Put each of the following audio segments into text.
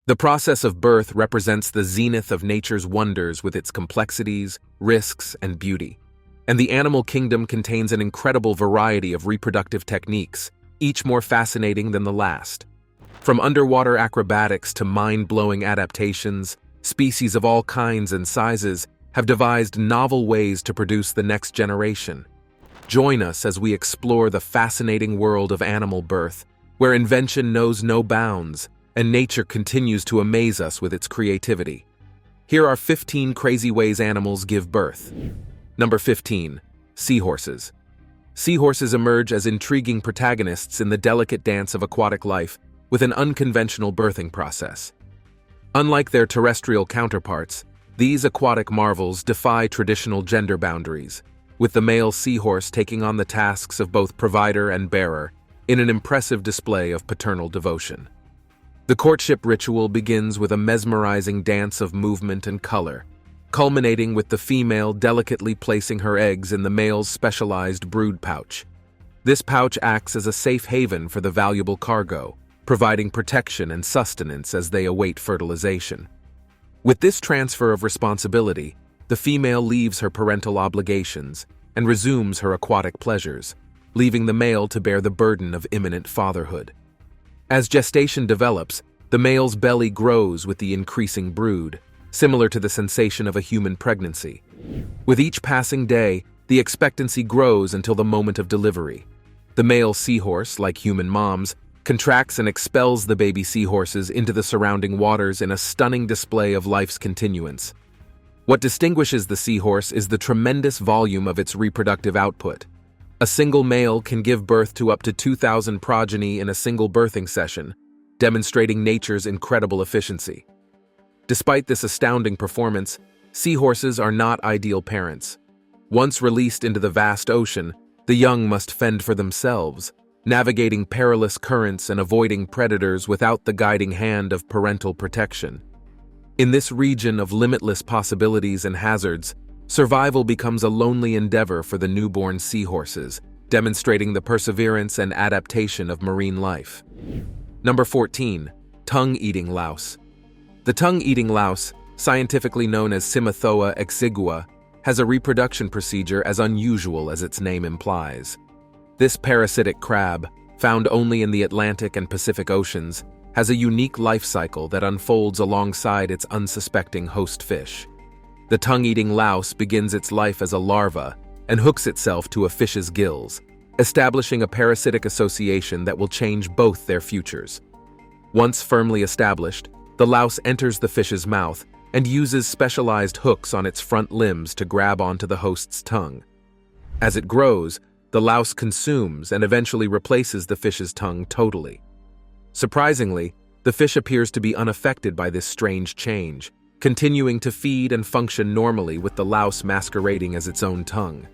The process of birth represents the zenith of nature's wonders with its complexities, risks, and beauty. And the animal kingdom contains an incredible variety of reproductive techniques, each more fascinating than the last. From underwater acrobatics to mind-blowing adaptations, species of all kinds and sizes have devised novel ways to produce the next generation. Join us as we explore the fascinating world of animal birth, where invention knows no bounds and nature continues to amaze us with its creativity. Here are 15 crazy ways animals give birth. Number 15. Seahorses. Seahorses emerge as intriguing protagonists in the delicate dance of aquatic life with an unconventional birthing process. Unlike their terrestrial counterparts, these aquatic marvels defy traditional gender boundaries, with the male seahorse taking on the tasks of both provider and bearer in an impressive display of paternal devotion. The courtship ritual begins with a mesmerizing dance of movement and color, culminating with the female delicately placing her eggs in the male's specialized brood pouch. This pouch acts as a safe haven for the valuable cargo, providing protection and sustenance as they await fertilization. With this transfer of responsibility, the female leaves her parental obligations and resumes her aquatic pleasures, leaving the male to bear the burden of imminent fatherhood. As gestation develops, the male's belly grows with the increasing brood, similar to the sensation of a human pregnancy. With each passing day, the expectancy grows until the moment of delivery. The male seahorse, like human moms, contracts and expels the baby seahorses into the surrounding waters in a stunning display of life's continuance. What distinguishes the seahorse is the tremendous volume of its reproductive output. A single male can give birth to up to 2,000 progeny in a single birthing session, demonstrating nature's incredible efficiency. Despite this astounding performance, seahorses are not ideal parents. Once released into the vast ocean, the young must fend for themselves, navigating perilous currents and avoiding predators without the guiding hand of parental protection. In this region of limitless possibilities and hazards, survival becomes a lonely endeavor for the newborn seahorses, demonstrating the perseverance and adaptation of marine life. Number 14. Tongue-eating louse. The tongue-eating louse, scientifically known as Simathoa exigua, has a reproduction procedure as unusual as its name implies. This parasitic crab, found only in the Atlantic and Pacific Oceans, has a unique life cycle that unfolds alongside its unsuspecting host fish. The tongue-eating louse begins its life as a larva and hooks itself to a fish's gills, establishing a parasitic association that will change both their futures. Once firmly established, the louse enters the fish's mouth and uses specialized hooks on its front limbs to grab onto the host's tongue. As it grows, the louse consumes and eventually replaces the fish's tongue totally. Surprisingly, the fish appears to be unaffected by this strange change, continuing to feed and function normally with the louse masquerading as its own tongue.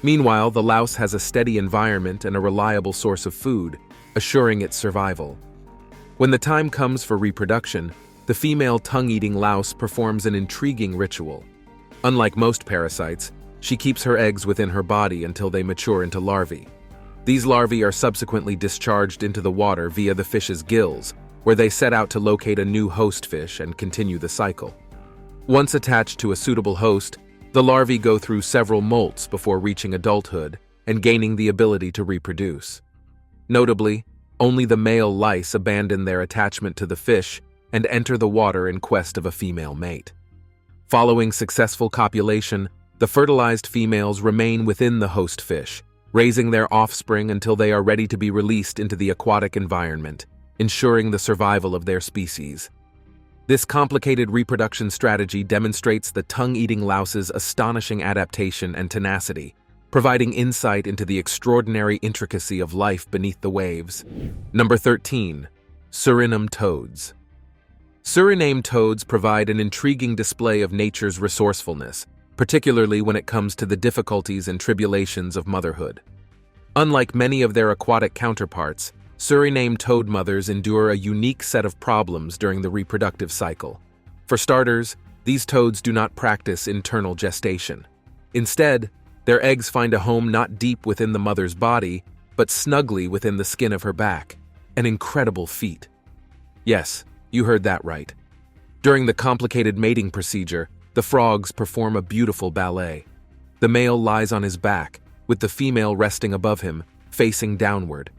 Meanwhile, the louse has a steady environment and a reliable source of food, assuring its survival. When the time comes for reproduction, the female tongue-eating louse performs an intriguing ritual. Unlike most parasites, she keeps her eggs within her body until they mature into larvae. These larvae are subsequently discharged into the water via the fish's gills, where they set out to locate a new host fish and continue the cycle. Once attached to a suitable host, the larvae go through several molts before reaching adulthood and gaining the ability to reproduce. Notably, only the male lice abandon their attachment to the fish and enter the water in quest of a female mate. Following successful copulation, the fertilized females remain within the host fish, raising their offspring until they are ready to be released into the aquatic environment, ensuring the survival of their species. This complicated reproduction strategy demonstrates the tongue-eating louse's astonishing adaptation and tenacity, providing insight into the extraordinary intricacy of life beneath the waves. Number 13. Suriname toads. Suriname toads provide an intriguing display of nature's resourcefulness, particularly when it comes to the difficulties and tribulations of motherhood. Unlike many of their aquatic counterparts, Suriname toad mothers endure a unique set of problems during the reproductive cycle. For starters, these toads do not practice internal gestation. Instead, their eggs find a home not deep within the mother's body, but snugly within the skin of her back, an incredible feat. Yes, You heard that right. During the complicated mating procedure, the frogs perform a beautiful ballet. The male lies on his back, with the female resting above him, facing downward.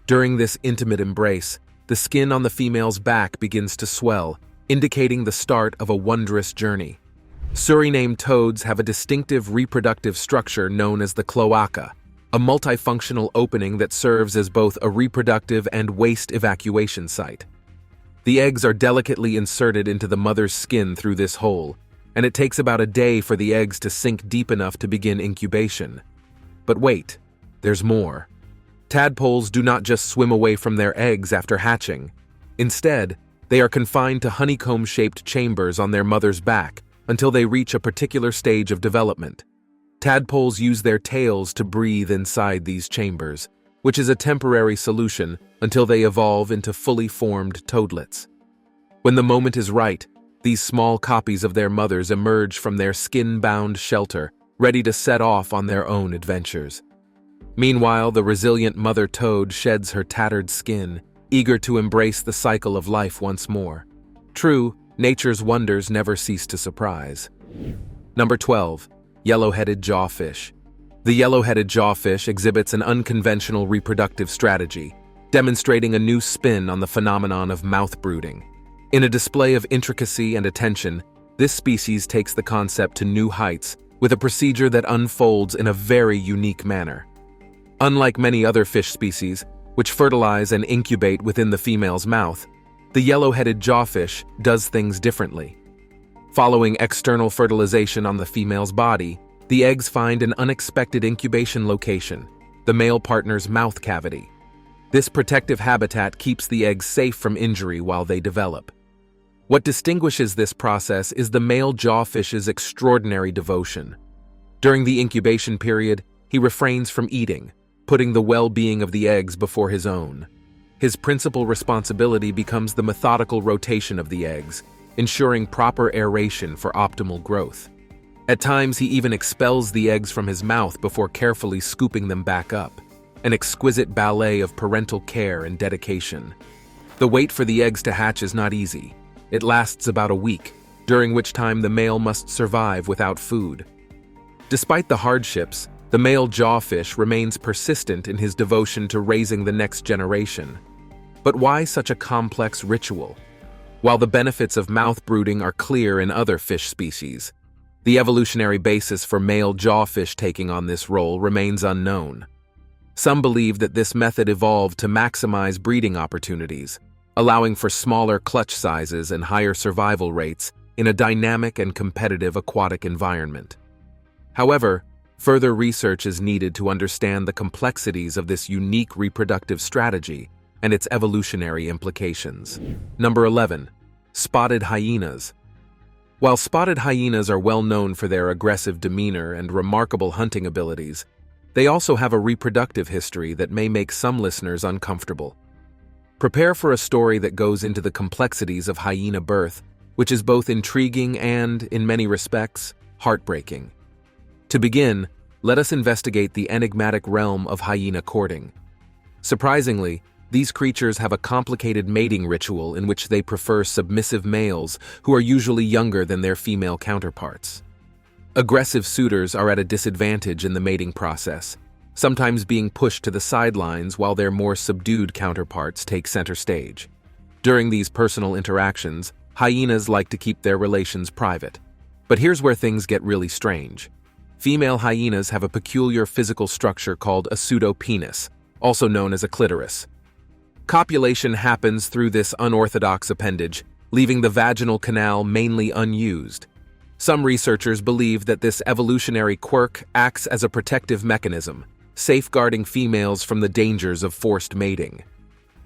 During this intimate embrace, the skin on the female's back begins to swell, indicating the start of a wondrous journey. Suriname toads have a distinctive reproductive structure known as the cloaca, a multifunctional opening that serves as both a reproductive and waste evacuation site. The eggs are delicately inserted into the mother's skin through this hole, and it takes about a day for the eggs to sink deep enough to begin incubation. But wait, there's more. Tadpoles do not just swim away from their eggs after hatching. Instead, they are confined to honeycomb-shaped chambers on their mother's back until they reach a particular stage of development. Tadpoles use their tails to breathe inside these chambers, which is a temporary solution until they evolve into fully formed toadlets. When the moment is right, these small copies of their mothers emerge from their skin-bound shelter, ready to set off on their own adventures. Meanwhile, the resilient mother toad sheds her tattered skin, eager to embrace the cycle of life once more. True, nature's wonders never cease to surprise. Number 12. Yellow-headed jawfish. The yellow-headed jawfish exhibits an unconventional reproductive strategy, demonstrating a new spin on the phenomenon of mouth brooding. In a display of intricacy and attention, this species takes the concept to new heights with a procedure that unfolds in a very unique manner. Unlike many other fish species, which fertilize and incubate within the female's mouth, the yellow-headed jawfish does things differently. Following external fertilization on the female's body, the eggs find an unexpected incubation location, the male partner's mouth cavity. This protective habitat keeps the eggs safe from injury while they develop. What distinguishes this process is the male jawfish's extraordinary devotion. During the incubation period, he refrains from eating, putting the well-being of the eggs before his own. His principal responsibility becomes the methodical rotation of the eggs, ensuring proper aeration for optimal growth. At times, he even expels the eggs from his mouth before carefully scooping them back up, an exquisite ballet of parental care and dedication. The wait for the eggs to hatch is not easy. It lasts about a week, during which time the male must survive without food. Despite the hardships, the male jawfish remains persistent in his devotion to raising the next generation. But why such a complex ritual? While the benefits of mouth brooding are clear in other fish species, the evolutionary basis for male jawfish taking on this role remains unknown. Some believe that this method evolved to maximize breeding opportunities, allowing for smaller clutch sizes and higher survival rates in a dynamic and competitive aquatic environment. However, further research is needed to understand the complexities of this unique reproductive strategy and its evolutionary implications. Number 11. Spotted hyenas. While spotted hyenas are well known for their aggressive demeanor and remarkable hunting abilities, they also have a reproductive history that may make some listeners uncomfortable. Prepare for a story that goes into the complexities of hyena birth, which is both intriguing and, in many respects, heartbreaking. To begin, let us investigate the enigmatic realm of hyena courting. Surprisingly, these creatures have a complicated mating ritual in which they prefer submissive males who are usually younger than their female counterparts. Aggressive suitors are at a disadvantage in the mating process, sometimes being pushed to the sidelines while their more subdued counterparts take center stage. During these personal interactions, hyenas like to keep their relations private. But here's where things get really strange. Female hyenas have a peculiar physical structure called a pseudopenis, also known as a clitoris. Copulation happens through this unorthodox appendage, leaving the vaginal canal mainly unused. Some researchers believe that this evolutionary quirk acts as a protective mechanism, safeguarding females from the dangers of forced mating.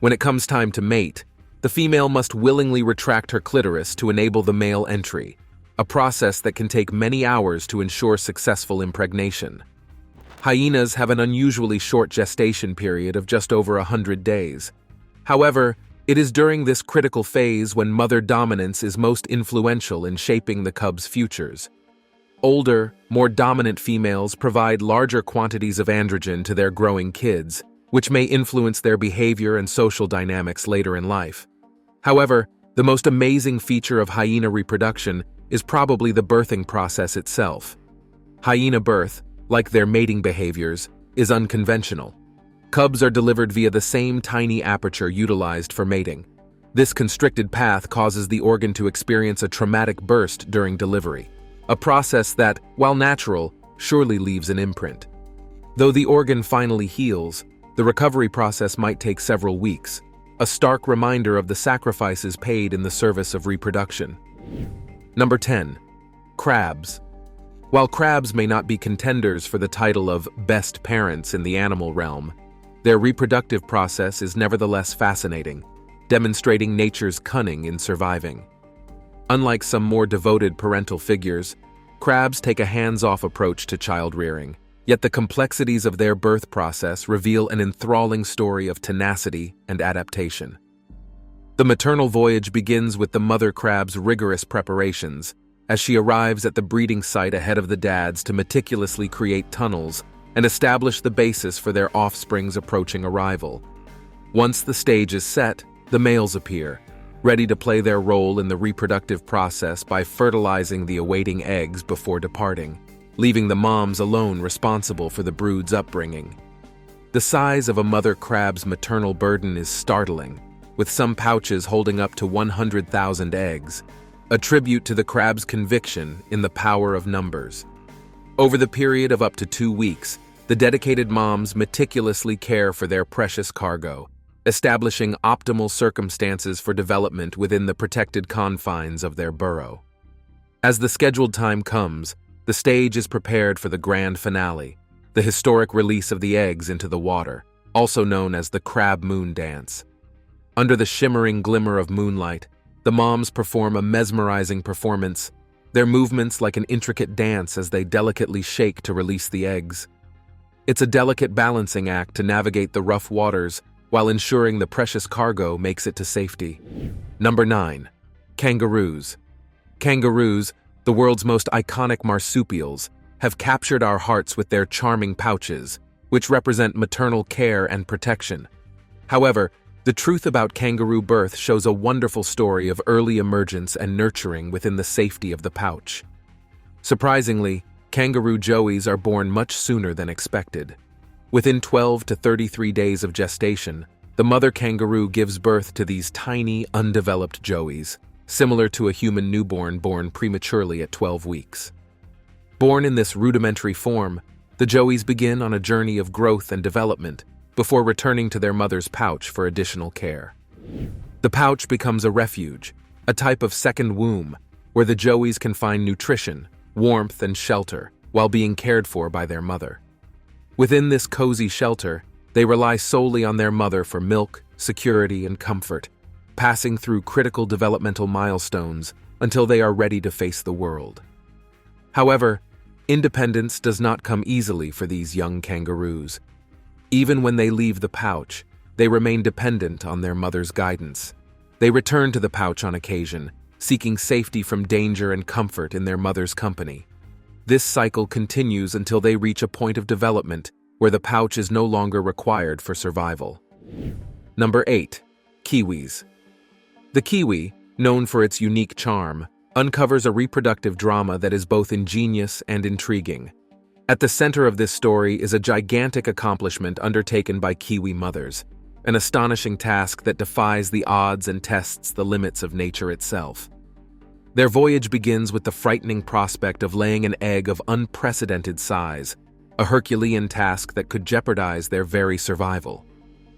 When it comes time to mate, the female must willingly retract her clitoris to enable the male entry, a process that can take many hours to ensure successful impregnation. Hyenas have an unusually short gestation period of just over 100 days. However, it is during this critical phase when mother dominance is most influential in shaping the cub's futures. Older, more dominant females provide larger quantities of androgen to their growing kids, which may influence their behavior and social dynamics later in life. However, The most amazing feature of hyena reproduction is probably the birthing process itself. Hyena birth, like their mating behaviors, is unconventional. Cubs are delivered via the same tiny aperture utilized for mating. This constricted path causes the organ to experience a traumatic burst during delivery, a process that, while natural, surely leaves an imprint. Though the organ finally heals, the recovery process might take several weeks, a stark reminder of the sacrifices paid in the service of reproduction. Number 10. Crabs. While crabs may not be contenders for the title of best parents in the animal realm, their reproductive process is nevertheless fascinating, demonstrating nature's cunning in surviving. Unlike some more devoted parental figures, crabs take a hands-off approach to child rearing, yet the complexities of their birth process reveal an enthralling story of tenacity and adaptation. The maternal voyage begins with the mother crab's rigorous preparations, as she arrives at the breeding site ahead of the dads to meticulously create tunnels and establish the basis for their offspring's approaching arrival. Once the stage is set, the males appear, ready to play their role in the reproductive process by fertilizing the awaiting eggs before departing, leaving the moms alone responsible for the brood's upbringing. The size of a mother crab's maternal burden is startling, with some pouches holding up to 100,000 eggs, a tribute to the crab's conviction in the power of numbers. Over the period of up to 2 weeks, the dedicated moms meticulously care for their precious cargo, establishing optimal circumstances for development within the protected confines of their burrow. As the scheduled time comes, the stage is prepared for the grand finale, the historic release of the eggs into the water, also known as the crab moon dance. Under the shimmering glimmer of moonlight, the moms perform a mesmerizing performance, their movements like an intricate dance as they delicately shake to release the eggs. It's a delicate balancing act to navigate the rough waters while ensuring the precious cargo makes it to safety. Number 9. Kangaroos. Kangaroos, the world's most iconic marsupials, have captured our hearts with their charming pouches, which represent maternal care and protection. However, the truth about kangaroo birth shows a wonderful story of early emergence and nurturing within the safety of the pouch. Surprisingly, kangaroo joeys are born much sooner than expected. Within 12 to 33 days of gestation, the mother kangaroo gives birth to these tiny, undeveloped joeys, similar to a human newborn born prematurely at 12 weeks. Born in this rudimentary form, the joeys begin on a journey of growth and development before returning to their mother's pouch for additional care. The pouch becomes a refuge, a type of second womb, where the joeys can find nutrition, warmth, and shelter while being cared for by their mother. Within this cozy shelter, they rely solely on their mother for milk, security, and comfort, passing through critical developmental milestones until they are ready to face the world. However, independence does not come easily for these young kangaroos. Even when they leave the pouch, they remain dependent on their mother's guidance. They return to the pouch on occasion, seeking safety from danger and comfort in their mother's company. This cycle continues until they reach a point of development where the pouch is no longer required for survival. Number 8. Kiwis. The kiwi, known for its unique charm, uncovers a reproductive drama that is both ingenious and intriguing. At the center of this story is a gigantic accomplishment undertaken by kiwi mothers, an astonishing task that defies the odds and tests the limits of nature itself. Their voyage begins with the frightening prospect of laying an egg of unprecedented size, a Herculean task that could jeopardize their very survival.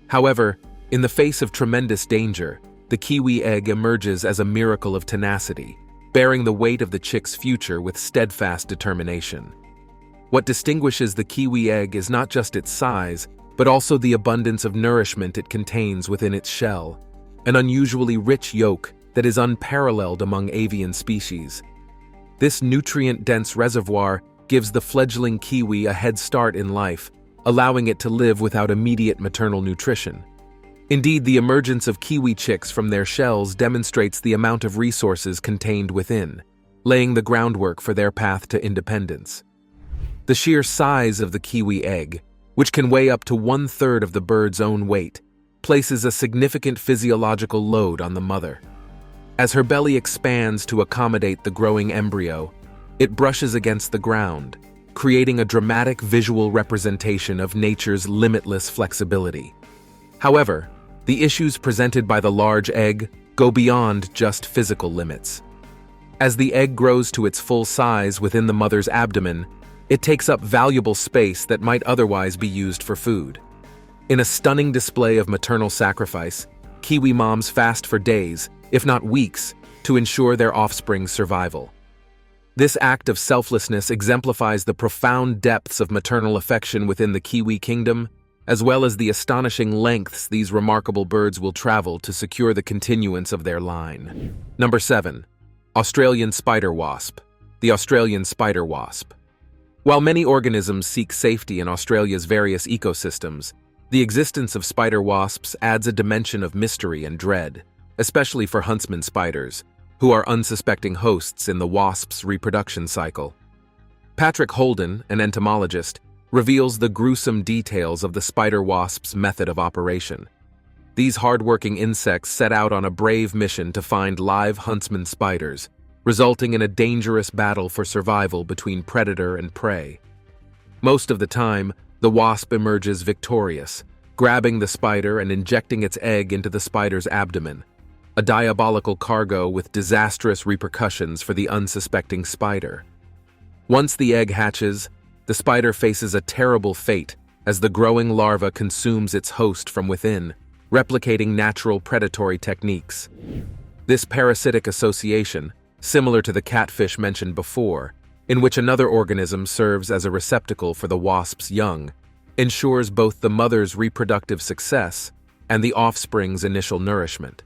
However, in the face of tremendous danger, the kiwi egg emerges as a miracle of tenacity, bearing the weight of the chick's future with steadfast determination. What distinguishes the kiwi egg is not just its size, but also the abundance of nourishment it contains within its shell, an unusually rich yolk that is unparalleled among avian species. This nutrient-dense reservoir gives the fledgling kiwi a head start in life, allowing it to live without immediate maternal nutrition. Indeed, the emergence of kiwi chicks from their shells demonstrates the amount of resources contained within, laying the groundwork for their path to independence. The sheer size of the kiwi egg, which can weigh up to 1/3 of the bird's own weight, places a significant physiological load on the mother. As her belly expands to accommodate the growing embryo, it brushes against the ground, creating a dramatic visual representation of nature's limitless flexibility. However, the issues presented by the large egg go beyond just physical limits. As the egg grows to its full size within the mother's abdomen, it takes up valuable space that might otherwise be used for food. In a stunning display of maternal sacrifice, Kiwi moms fast for days, if not weeks, to ensure their offspring's survival. This act of selflessness exemplifies the profound depths of maternal affection within the Kiwi kingdom, as well as the astonishing lengths these remarkable birds will travel to secure the continuance of their line. Number 7. Australian spider wasp. The Australian spider wasp. While many organisms seek safety in Australia's various ecosystems, the existence of spider wasps adds a dimension of mystery and dread, especially for huntsman spiders, who are unsuspecting hosts in the wasp's reproduction cycle. Patrick Holden, an entomologist, reveals the gruesome details of the spider wasp's method of operation. These hardworking insects set out on a brave mission to find live huntsman spiders, resulting in a dangerous battle for survival between predator and prey. Most of the time, the wasp emerges victorious, grabbing the spider and injecting its egg into the spider's abdomen, a diabolical cargo with disastrous repercussions for the unsuspecting spider. Once the egg hatches, the spider faces a terrible fate as the growing larva consumes its host from within, replicating natural predatory techniques. This parasitic association, similar to the catfish mentioned before, in which another organism serves as a receptacle for the wasp's young, ensures both the mother's reproductive success and the offspring's initial nourishment.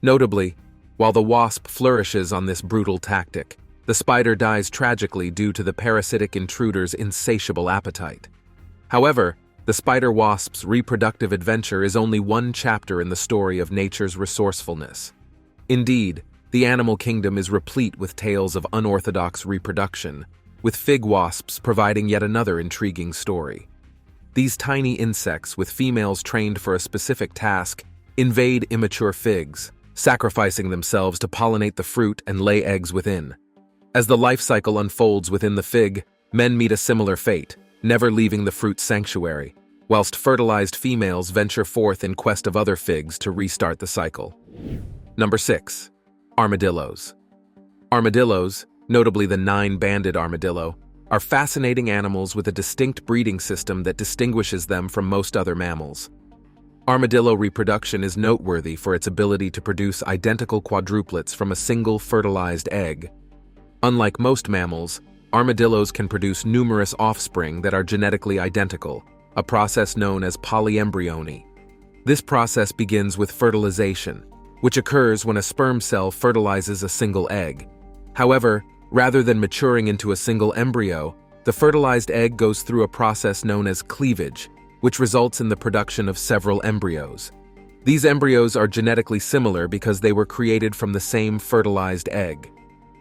Notably, while the wasp flourishes on this brutal tactic, the spider dies tragically due to the parasitic intruder's insatiable appetite. However, the spider wasp's reproductive adventure is only one chapter in the story of nature's resourcefulness. Indeed, the animal kingdom is replete with tales of unorthodox reproduction, with fig wasps providing yet another intriguing story. These tiny insects, with females trained for a specific task, invade immature figs, sacrificing themselves to pollinate the fruit and lay eggs within. As the life cycle unfolds within the fig, men meet a similar fate, never leaving the fruit's sanctuary, whilst fertilized females venture forth in quest of other figs to restart the cycle. Number 6. Armadillos. Armadillos, notably the 9-banded armadillo, are fascinating animals with a distinct breeding system that distinguishes them from most other mammals. Armadillo reproduction is noteworthy for its ability to produce identical quadruplets from a single fertilized egg. Unlike most mammals, armadillos can produce numerous offspring that are genetically identical, a process known as polyembryony. This process begins with fertilization, which occurs when a sperm cell fertilizes a single egg. However, rather than maturing into a single embryo, the fertilized egg goes through a process known as cleavage, which results in the production of several embryos. These embryos are genetically similar because they were created from the same fertilized egg.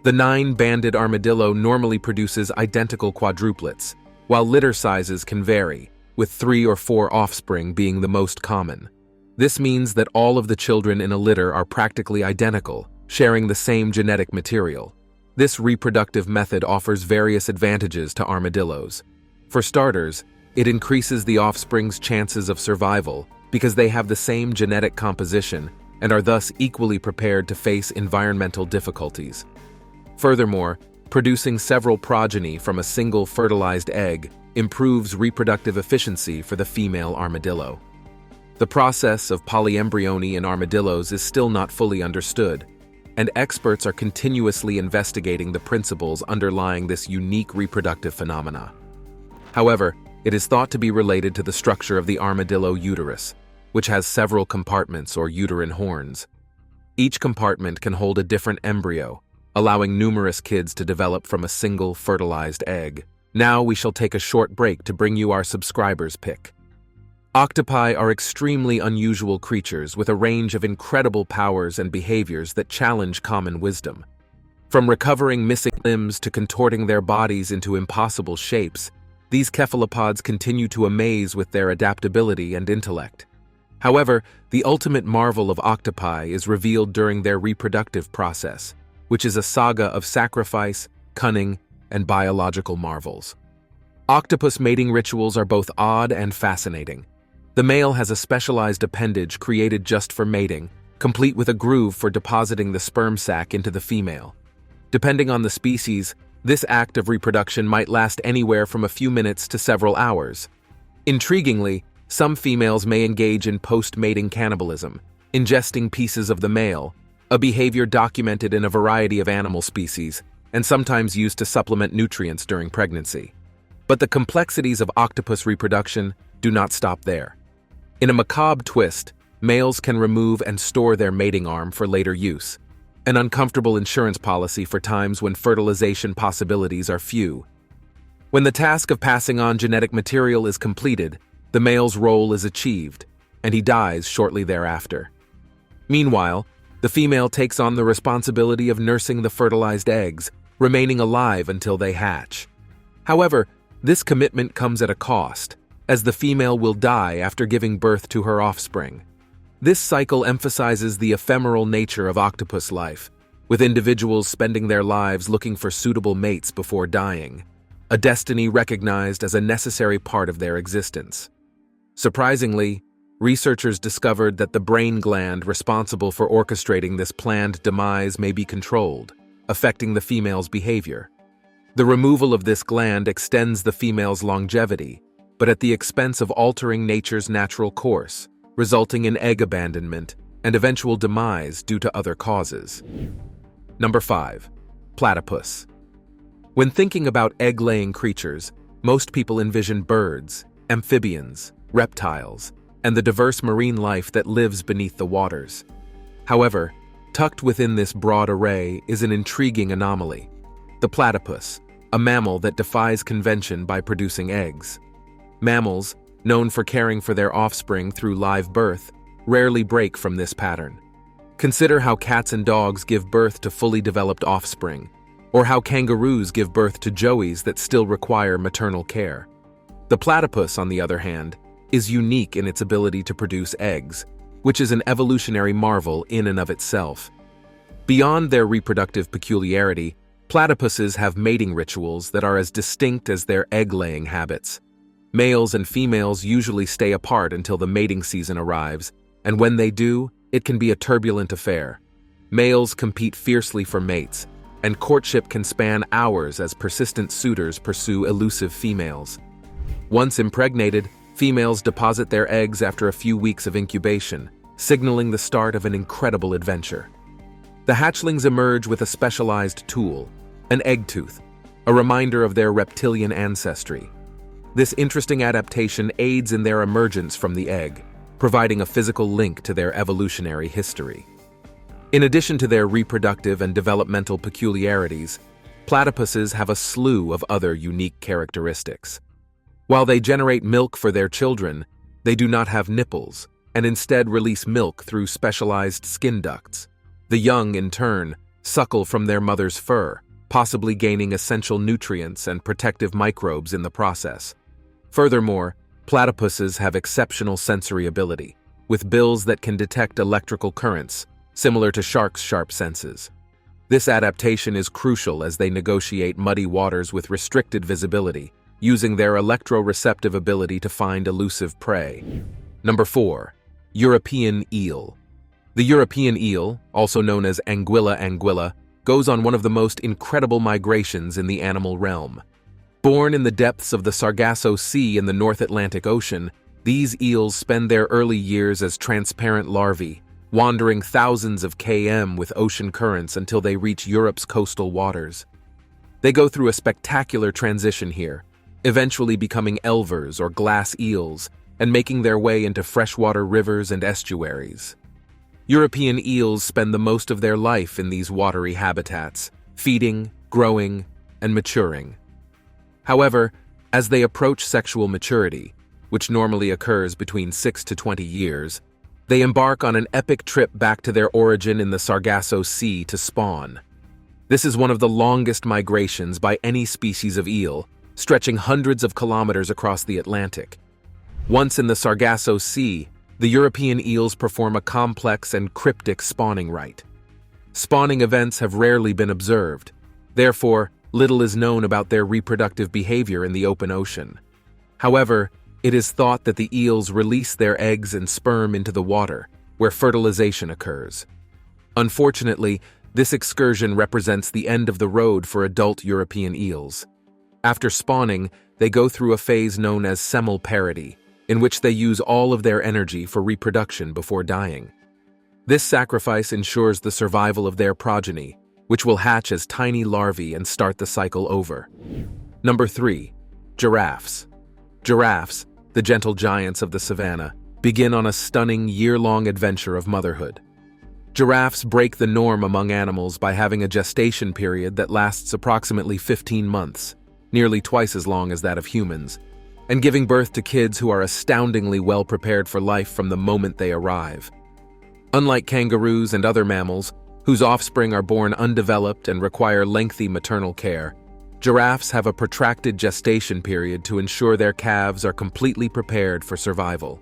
The 9-banded armadillo normally produces identical quadruplets, while litter sizes can vary, with 3 or 4 offspring being the most common. This means that all of the children in a litter are practically identical, sharing the same genetic material. This reproductive method offers various advantages to armadillos. For starters, it increases the offspring's chances of survival because they have the same genetic composition and are thus equally prepared to face environmental difficulties. Furthermore, producing several progeny from a single fertilized egg improves reproductive efficiency for the female armadillo. The process of polyembryony in armadillos is still not fully understood, and experts are continuously investigating the principles underlying this unique reproductive phenomena. However, it is thought to be related to the structure of the armadillo uterus, which has several compartments or uterine horns. Each compartment can hold a different embryo, allowing numerous kids to develop from a single fertilized egg. Now we shall take a short break to bring you our subscribers' pick. Octopi are extremely unusual creatures with a range of incredible powers and behaviors that challenge common wisdom. From recovering missing limbs to contorting their bodies into impossible shapes, these cephalopods continue to amaze with their adaptability and intellect. However, the ultimate marvel of octopi is revealed during their reproductive process, which is a saga of sacrifice, cunning, and biological marvels. Octopus mating rituals are both odd and fascinating. The male has a specialized appendage created just for mating, complete with a groove for depositing the sperm sac into the female. Depending on the species, this act of reproduction might last anywhere from a few minutes to several hours. Intriguingly, some females may engage in post-mating cannibalism, ingesting pieces of the male, a behavior documented in a variety of animal species, and sometimes used to supplement nutrients during pregnancy. But the complexities of octopus reproduction do not stop there. In a macabre twist, males can remove and store their mating arm for later use, an uncomfortable insurance policy for times when fertilization possibilities are few. When the task of passing on genetic material is completed, the male's role is achieved, and he dies shortly thereafter. Meanwhile, the female takes on the responsibility of nursing the fertilized eggs, remaining alive until they hatch. However, this commitment comes at a cost, as the female will die after giving birth to her offspring. This cycle emphasizes the ephemeral nature of octopus life, with individuals spending their lives looking for suitable mates before dying, a destiny recognized as a necessary part of their existence. Surprisingly, researchers discovered that the brain gland responsible for orchestrating this planned demise may be controlled, affecting the female's behavior. The removal of this gland extends the female's longevity, but at the expense of altering nature's natural course, resulting in egg abandonment and eventual demise due to other causes. Number 5. Platypus. When thinking about egg-laying creatures, most people envision birds, amphibians, reptiles, and the diverse marine life that lives beneath the waters. However, tucked within this broad array is an intriguing anomaly: the platypus, a mammal that defies convention by producing eggs. Mammals, known for caring for their offspring through live birth, rarely break from this pattern. Consider how cats and dogs give birth to fully developed offspring, or how kangaroos give birth to joeys that still require maternal care. The platypus, on the other hand, is unique in its ability to produce eggs, which is an evolutionary marvel in and of itself. Beyond their reproductive peculiarity, platypuses have mating rituals that are as distinct as their egg-laying habits. Males and females usually stay apart until the mating season arrives, and when they do, it can be a turbulent affair. Males compete fiercely for mates, and courtship can span hours as persistent suitors pursue elusive females. Once impregnated, females deposit their eggs after a few weeks of incubation, signaling the start of an incredible adventure. The hatchlings emerge with a specialized tool, an egg tooth, a reminder of their reptilian ancestry. This interesting adaptation aids in their emergence from the egg, providing a physical link to their evolutionary history. In addition to their reproductive and developmental peculiarities, platypuses have a slew of other unique characteristics. While they generate milk for their children, they do not have nipples, and instead release milk through specialized skin ducts. The young, in turn, suckle from their mother's fur, possibly gaining essential nutrients and protective microbes in the process. Furthermore, platypuses have exceptional sensory ability, with bills that can detect electrical currents, similar to sharks' sharp senses. This adaptation is crucial as they negotiate muddy waters with restricted visibility, using their electroreceptive ability to find elusive prey. Number 4. European eel. The European eel, also known as Anguilla anguilla, goes on one of the most incredible migrations in the animal realm. Born in the depths of the Sargasso Sea in the North Atlantic Ocean, these eels spend their early years as transparent larvae, wandering thousands of km with ocean currents until they reach Europe's coastal waters. They go through a spectacular transition here, eventually becoming elvers or glass eels and making their way into freshwater rivers and estuaries. European eels spend the most of their life in these watery habitats, feeding, growing, and maturing. However, as they approach sexual maturity, which normally occurs between 6 to 20 years, they embark on an epic trip back to their origin in the Sargasso Sea to spawn. This is one of the longest migrations by any species of eel, stretching hundreds of kilometers across the Atlantic. Once in the Sargasso Sea, The European eels perform a complex and cryptic spawning rite. Spawning events have rarely been observed. Therefore, little is known about their reproductive behavior in the open ocean. However, it is thought that the eels release their eggs and sperm into the water, where fertilization occurs. Unfortunately, this excursion represents the end of the road for adult European eels. After spawning, they go through a phase known as semal parity, in which they use all of their energy for reproduction before dying. This sacrifice ensures the survival of their progeny, which will hatch as tiny larvae and start the cycle over. Number 3. Giraffes. Giraffes, the gentle giants of the savannah, begin on a stunning year-long adventure of motherhood. Giraffes break the norm among animals by having a gestation period that lasts approximately 15 months, nearly twice as long as that of humans, and giving birth to kids who are astoundingly well prepared for life from the moment they arrive. Unlike kangaroos and other mammals, whose offspring are born undeveloped and require lengthy maternal care, giraffes have a protracted gestation period to ensure their calves are completely prepared for survival.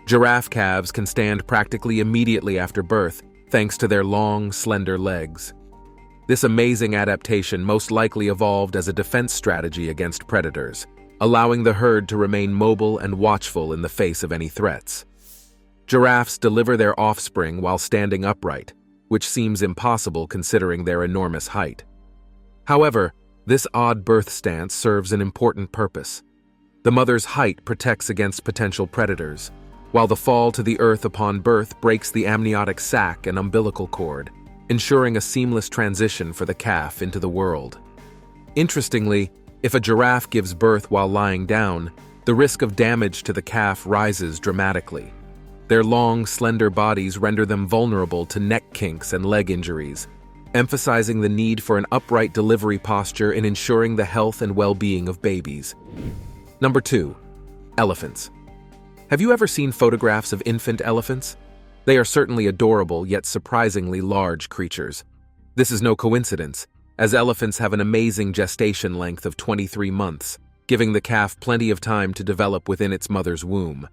Giraffe calves can stand practically immediately after birth, thanks to their long, slender legs. This amazing adaptation most likely evolved as a defense strategy against predators, allowing the herd to remain mobile and watchful in the face of any threats. Giraffes deliver their offspring while standing upright, which seems impossible considering their enormous height. However, this odd birth stance serves an important purpose. The mother's height protects against potential predators, while the fall to the earth upon birth breaks the amniotic sac and umbilical cord, ensuring a seamless transition for the calf into the world. Interestingly, if a giraffe gives birth while lying down, the risk of damage to the calf rises dramatically. Their long, slender bodies render them vulnerable to neck kinks and leg injuries, emphasizing the need for an upright delivery posture in ensuring the health and well-being of babies. Number 2. Elephants. Have you ever seen photographs of infant elephants? They are certainly adorable yet surprisingly large creatures. This is no coincidence, as elephants have an amazing gestation length of 23 months, giving the calf plenty of time to develop within its mother's womb.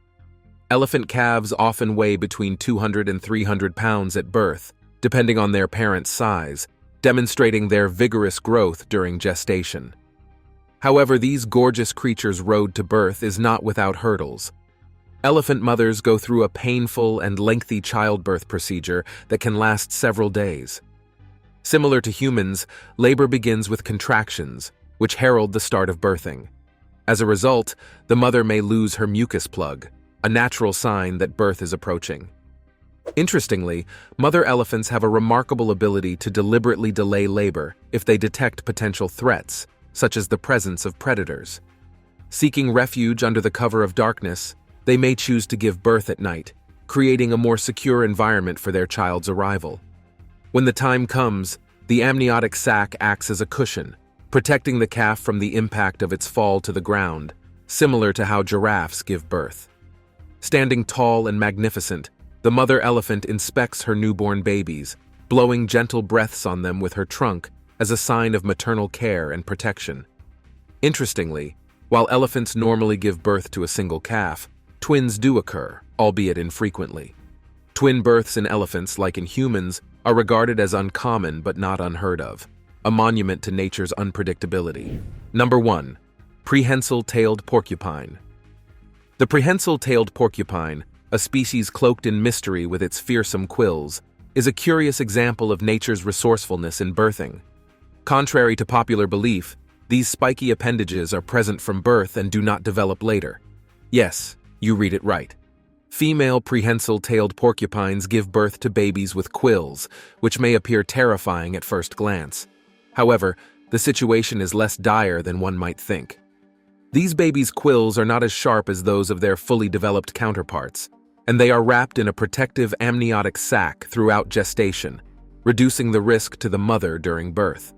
Elephant calves often weigh between 200 and 300 pounds at birth, depending on their parent's size, demonstrating their vigorous growth during gestation. However, these gorgeous creatures' road to birth is not without hurdles. Elephant mothers go through a painful and lengthy childbirth procedure that can last several days. Similar to humans, labor begins with contractions, which herald the start of birthing. As a result, the mother may lose her mucus plug, a natural sign that birth is approaching. Interestingly, mother elephants have a remarkable ability to deliberately delay labor if they detect potential threats, such as the presence of predators. Seeking refuge under the cover of darkness, they may choose to give birth at night, creating a more secure environment for their child's arrival. When the time comes, the amniotic sac acts as a cushion, protecting the calf from the impact of its fall to the ground, similar to how giraffes give birth. Standing tall and magnificent, the mother elephant inspects her newborn babies, blowing gentle breaths on them with her trunk as a sign of maternal care and protection. Interestingly, while elephants normally give birth to a single calf, twins do occur, albeit infrequently. Twin births in elephants, like in humans, are regarded as uncommon but not unheard of, a monument to nature's unpredictability. Number 1. Prehensile-tailed porcupine. The prehensile-tailed porcupine, a species cloaked in mystery with its fearsome quills, is a curious example of nature's resourcefulness in birthing. Contrary to popular belief, these spiky appendages are present from birth and do not develop later. Yes, you read it right. Female prehensile-tailed porcupines give birth to babies with quills, which may appear terrifying at first glance. However, the situation is less dire than one might think. These babies' quills are not as sharp as those of their fully developed counterparts, and they are wrapped in a protective amniotic sac throughout gestation, reducing the risk to the mother during birth.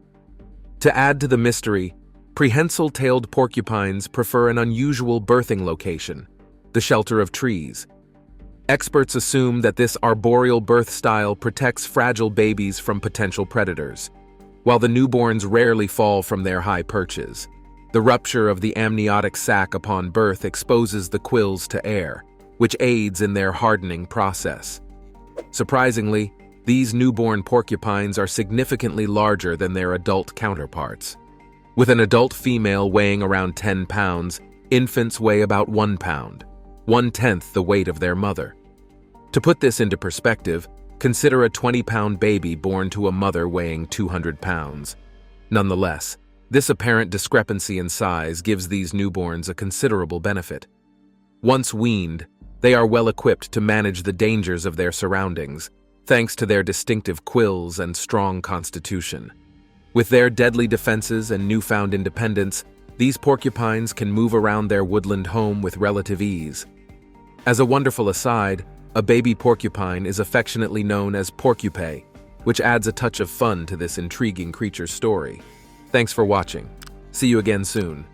To add to the mystery, prehensile-tailed porcupines prefer an unusual birthing location, the shelter of trees. Experts assume that this arboreal birth style protects fragile babies from potential predators, while the newborns rarely fall from their high perches. The rupture of the amniotic sac upon birth exposes the quills to air, which aids in their hardening process. Surprisingly, these newborn porcupines are significantly larger than their adult counterparts. With an adult female weighing around 10 pounds, infants weigh about 1 pound, 1/10 the weight of their mother. To put this into perspective, consider a 20-pound baby born to a mother weighing 200 pounds. Nonetheless, this apparent discrepancy in size gives these newborns a considerable benefit. Once weaned, they are well equipped to manage the dangers of their surroundings, thanks to their distinctive quills and strong constitution. With their deadly defenses and newfound independence, these porcupines can move around their woodland home with relative ease. As a wonderful aside, a baby porcupine is affectionately known as porcupay, which adds a touch of fun to this intriguing creature's story. Thanks for watching. See you again soon.